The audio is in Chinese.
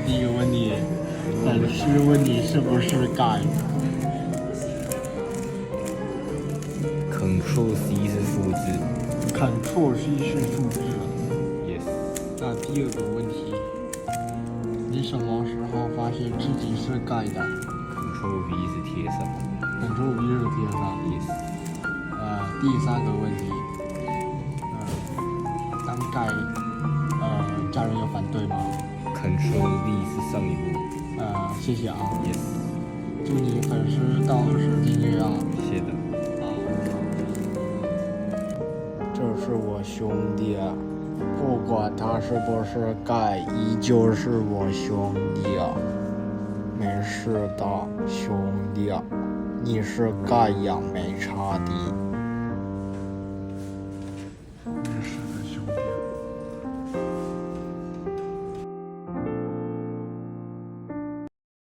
第一个问题，粉丝问你是不是盖 Ctrl C 是复制，Ctrl C 是复制。 ，Yes。那第二个问题，你什么时候发现自己是盖的 Ctrl V 是贴上？Ctrl V 是贴上。 ，Yes。第三个问题，当盖家人有反对吗Ctrl V 是上一步谢谢啊。 ，Yes。祝你粉丝到20订阅啊。谢的。这是我兄弟啊，不管他是不是盖，依旧是我兄弟啊。没事的，兄弟啊，你是盖呀，没差的。